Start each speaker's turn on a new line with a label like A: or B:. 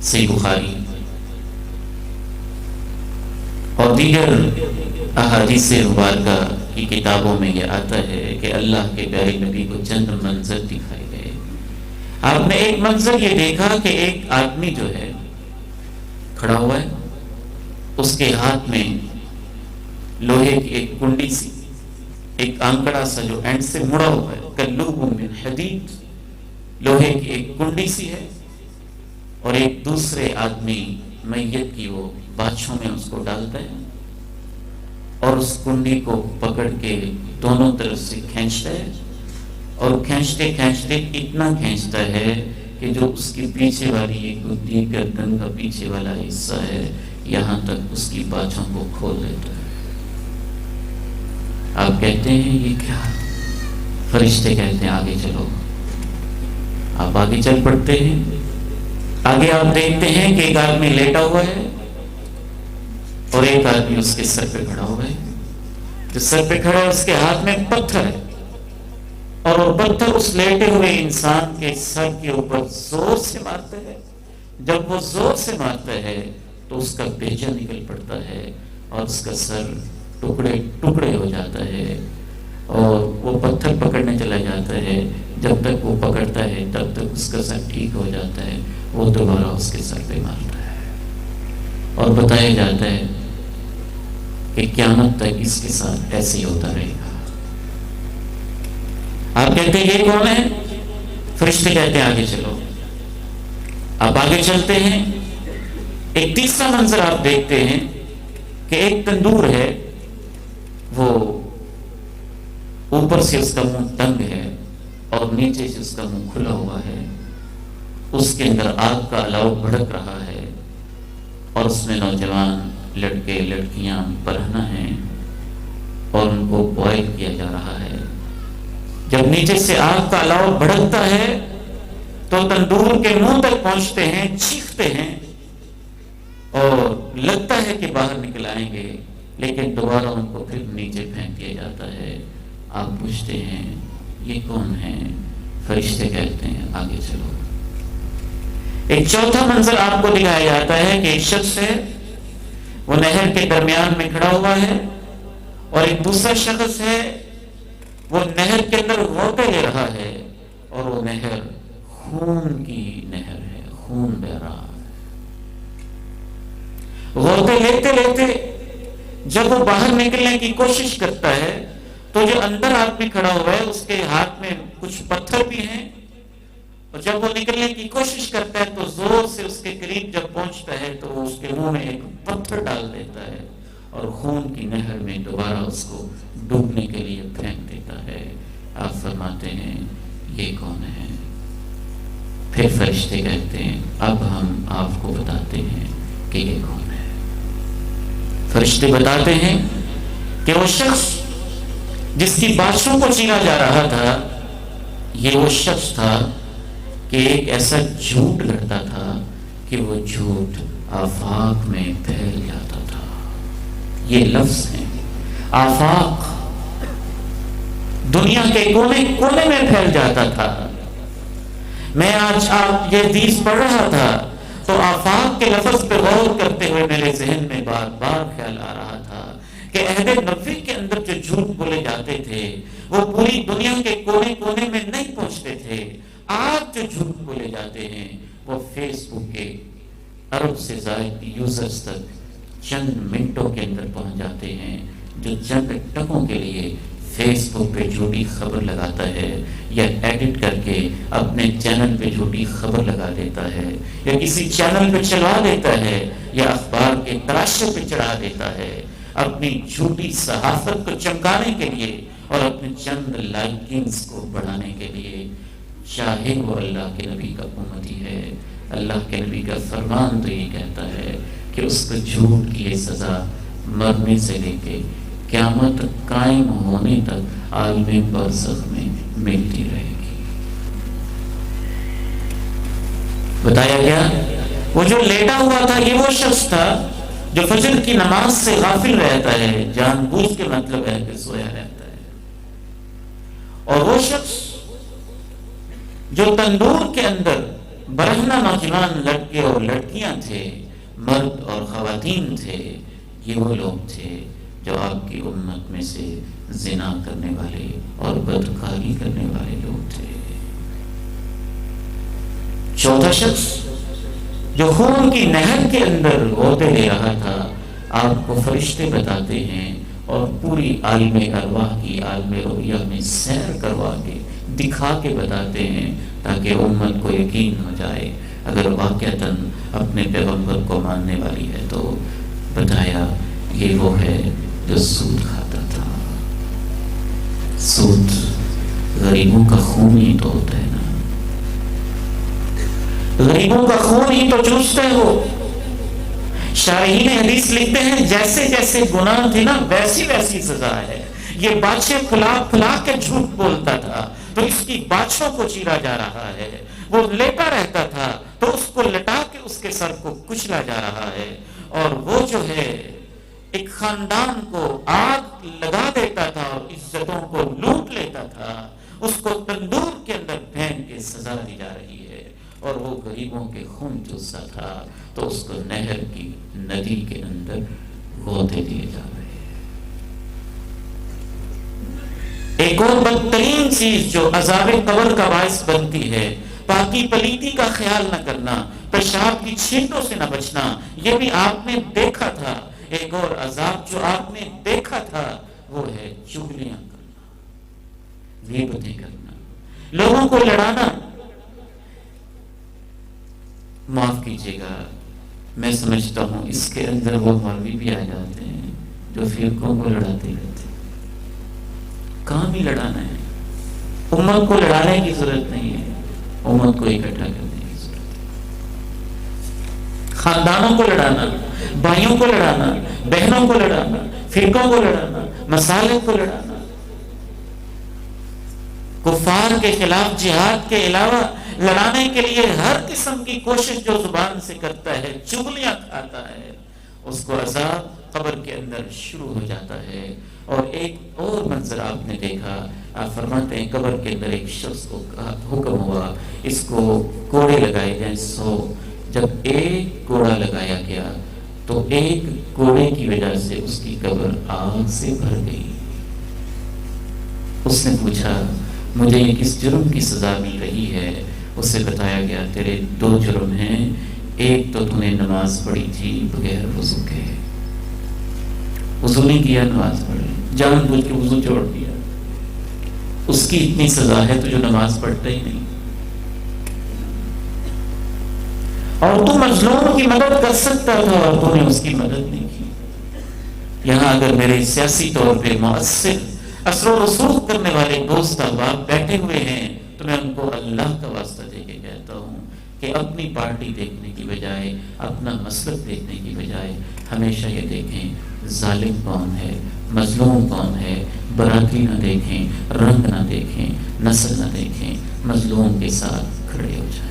A: صحیح بخاری اور دیگر احادیث مبارکہ کی کتابوں میں یہ آتا ہے کہ اللہ کے پیارے نبی کو چند منظر دکھائے گئے۔ آپ نے ایک منظر یہ دیکھا کہ ایک آدمی جو ہے کھڑا ہوا ہے، اس کے ہاتھ میں لوہے کی ایک کنڈی سی، ایک آنکڑا سا جو اینڈ سے مڑا ہوا ہے، کلوب من حدید، لوہے کی ایک کنڈی سی ہے، اور ایک دوسرے آدمی میت کی وہ باچھوں میں اس کو ڈالتا ہے اور اس کنڈی کو پکڑ کے دونوں طرف سے کھینچتا ہے، اور کھینچتے کھینچتے اتنا کھینچتا ہے کہ جو اس کی پیچھے والی ایک گدی گردن کا پیچھے والا حصہ ہے یہاں تک اس کی باچھوں کو کھول دیتا ہے۔ آپ کہتے ہیں یہ کیا؟ فرشتے کہتے ہیں آگے چلو۔ آپ آگے چل پڑتے ہیں، آگے آپ دیکھتے ہیں کہ ایک آدمی لیٹا ہوا ہے اور ایک آدمی اس کے سر پہ کھڑا ہوا ہے۔ جو سر پہ کھڑا ہے اس کے ہاتھ میں پتھر ہے، اور وہ پتھر اس لیٹے ہوئے انسان کے سر کے اوپر زور سے مارتا ہے۔ جب وہ زور سے مارتا ہے تو اس کا بیجا نکل پڑتا ہے اور اس کا سر ٹکڑے ٹکڑے ہو جاتا ہے، اور وہ پتھر پکڑنے چلا جاتا ہے۔ جب تک وہ پکڑتا ہے تب تک اس کا سر ٹھیک ہو جاتا ہے، وہ دوبارہ اس کے سر پہ مارتا ہے، اور بتایا جاتا ہے کہ قیامت تک اس کے ساتھ ایسے ہی ہوتا رہے گا۔ آپ کہتے ہیں یہ کون ہے؟ فرشتے کہتے ہیں آگے چلو۔ آپ آگے چلتے ہیں، ایک تیسرا منظر آپ دیکھتے ہیں کہ ایک تندور ہے، وہ اوپر سے اس کا منہ تنگ ہے اور نیچے سے اس کا منہ کھلا ہوا ہے، اس کے اندر آگ کا الاؤ بھڑک رہا ہے، اور اس میں نوجوان لڑکے لڑکیاں برہنہ ہیں اور ان کو بوائل کیا جا رہا ہے۔ جب نیچے سے آگ کا الاؤ بھڑکتا ہے تو تندور کے منہ تک پہنچتے ہیں، چیختے ہیں اور لگتا ہے کہ باہر نکل آئیں گے، لیکن دوبارہ ان کو پھر نیچے پھینک دیا جاتا ہے۔ آپ پوچھتے ہیں یہ کون ہے؟ فرشتے کہتے ہیں آگے چلو۔ ایک چوتھا منظر آپ کو دکھایا جاتا ہے کہ ایک شخص ہے، وہ نہر کے درمیان میں کھڑا ہوا ہے، اور ایک دوسرا شخص ہے، وہ نہر کے اندر غوطے لے رہا ہے، اور وہ نہر خون کی نہر ہے، خون بہ رہا ہے۔ غوطے لیتے لیتے جب وہ باہر نکلنے کی کوشش کرتا ہے تو جو اندر آدمی کھڑا ہوا ہے اس کے ہاتھ میں کچھ پتھر بھی ہیں، اور جب وہ نکلنے کی کوشش کرتا ہے تو زور سے اس کے قریب جب پہنچتا ہے تو وہ اس کے منہ میں ایک پتھر ڈال دیتا ہے اور خون کی نہر میں دوبارہ اس کو ڈوبنے کے لیے پھینک دیتا ہے۔ آپ فرماتے ہیں یہ کون ہے؟ پھر فرشتے کہتے ہیں اب ہم آپ کو بتاتے ہیں کہ یہ کون ہے۔ فرشتے بتاتے ہیں کہ وہ شخص جس کی باشوں کو چینا جا رہا تھا، یہ وہ شخص تھا کہ ایک ایسا جھوٹ گھڑتا تھا کہ وہ جھوٹ آفاق میں پھیل جاتا تھا۔ یہ لفظ ہیں آفاق، دنیا کے کونے کونے میں پھیل جاتا تھا۔ میں آج آپ یہ حدیث پڑھ رہا تھا تو آفاق کے لفظ پہ غور کرتے ہوئے میرے ذہن میں بار بار خیال آ رہا تھا کہ عہد نبوی کے اندر جو جھوٹ بولے جاتے تھے وہ پوری دنیا کے کونے کونے میں نہیں پہنچتے تھے۔ آج جو جھوٹ بولے جاتے ہیں وہ فیس بک کے ارب سے زائد یوزرز تک چند منٹوں کے اندر پہنچ جاتے ہیں، جو چند ٹکوں کے لیے فیس بک پہ جھوٹی خبر لگاتا ہے یا ایڈٹ کر کے اپنے چینل پہ جھوٹی خبر لگا دیتا ہے یا کسی چینل پہ چلا دیتا ہے یا اخبار کے تراشے پہ چڑھا دیتا ہے، اپنی جھوٹی صحافت کو چمکانے کے لیے اور اپنے چند لائکنگز کو بڑھانے کے لیے، چاہے وہ اللہ کے نبی کا امتی ہے۔ اللہ کے نبی کا فرمان تو یہ کہتا ہے کہ اس کو جھوٹ کی سزا مرنے سے لے کے قیامت قائم ہونے تک عالم برزخ میں ملتی رہے گی۔ بتایا گیا وہ جو لیٹا ہوا تھا یہ وہ شخص تھا جو فجر کی نماز سے غافل رہتا ہے، جان بوجھ کے مطلب ہے کہ سویا رہتا ہے، اور وہ شخص جو تندور کے اندر برہنہ نوجوان لڑکے اور لڑکیاں تھے، مرد اور خواتین تھے، یہ وہ لوگ تھے جو آپ کی امت میں سے زنا کرنے والے اور بدکاری کرنے والے لوگ تھے۔ چوتھا شخص جو خون کی نہر کے اندر غوطے لے رہا تھا، آپ کو فرشتے بتاتے ہیں اور پوری عالم ارواح کی عالم رؤیا میں سیر کروا کے دکھا کے بتاتے ہیں تاکہ امت کو یقین ہو جائے اگر واقعتاً اپنے پیغمبر کو ماننے والی ہے تو۔ بتایا یہ وہ ہے جو سود کھاتا تھا۔ سود غریبوں کا خون ہی تو ہوتا ہے نا، غریبوں کا خون ہی تو چوستا ہے وہ۔ شارحین حدیث لکھتے ہیں جیسے جیسے گناہ تھے نا ویسی ویسی سزا ہے۔ یہ باچھے پھلا پھلا کے جھوٹ بولتا تھا تو اس کی باچھوں کو چیرا جا رہا ہے، وہ لیٹا رہتا تھا تو اس کو لٹا کے اس کے سر کو کچلا جا رہا ہے، اور وہ جو ہے ایک خاندان کو آگ لگا دیتا تھا اور عزتوں کو لوٹ لیتا تھا، اس کو تندور کے اندر پھینک کے سزا دی جا رہی ہے، اور وہ غریبوں کے خون چوستا تھا تو اس کو نہر کی ندی کے اندر غوطے دیے جا رہے ہیں۔ ایک اور بدترین چیز جو عذاب قبر کا باعث بنتی ہے، پاکی پلیتی کا خیال نہ کرنا، پیشاب کی چھینٹوں سے نہ بچنا، یہ بھی آپ نے دیکھا تھا۔ ایک اور عذاب جو آپ نے دیکھا تھا وہ ہے چغلیاں کرنا، غیبتیں کرنا، لوگوں کو لڑانا۔ معاف کیجیے گا، میں سمجھتا ہوں اس کے اندر وہ مولوی بھی آ جاتے ہیں جو فرقوں کو لڑاتے رہتے ہیں۔ کام ہی لڑانا ہے، امت کو لڑانے کی ضرورت نہیں ہے، امت کو اکٹھا کرنے کی ضرورت ہے۔ خاندانوں کو لڑانا، بھائیوں کو لڑانا، بہنوں کو لڑانا، فرقوں کو لڑانا، مصالح کو لڑانا، کفار کے خلاف جہاد کے علاوہ لڑانے کے لیے ہر قسم کی کوشش جو زبان سے کرتا ہے، چغلیاں کھاتا ہے، اس کو عذاب قبر کے اندر شروع ہو جاتا ہے۔ اور ایک اور منظر آپ نے دیکھا، آپ فرماتے ہیں قبر کے اندر ایک شخص کو حکم ہوا اس کو کوڑے لگائے جائیں 100۔ جب ایک کوڑا لگایا گیا تو ایک کوڑے کی وجہ سے اس کی قبر آگ سے بھر گئی۔ اس نے پوچھا مجھے یہ کس جرم کی سزا مل رہی ہے؟ اسے بتایا گیا تیرے 2 جرم ہیں، ایک تو نے نماز پڑھی تھی بغیر وضو کے، وضو نہیں کیا، نماز پڑھی، جان بوجھ کے وضو چھوڑ دیا، اس کی اتنی سزا ہے تو جو نماز پڑھتا ہی نہیں۔ اور تو مظلوم کی مدد کر سکتا تھا اور تو نے اس کی مدد نہیں کی۔ یہاں اگر میرے سیاسی طور پہ مؤثر اثر و رسوخ کرنے والے دوست احباب بیٹھے ہوئے ہیں تو میں ان کو اللہ کا واسطہ دے کے کہتا ہوں کہ اپنی پارٹی دیکھنے کی بجائے، اپنا مسلک دیکھنے کی بجائے ہمیشہ یہ دیکھیں ظالم کون ہے، مظلوم کون ہے، برادری نہ دیکھیں، رنگ نہ دیکھیں، نسل نہ دیکھیں، مظلوم کے ساتھ کھڑے ہو جائیں۔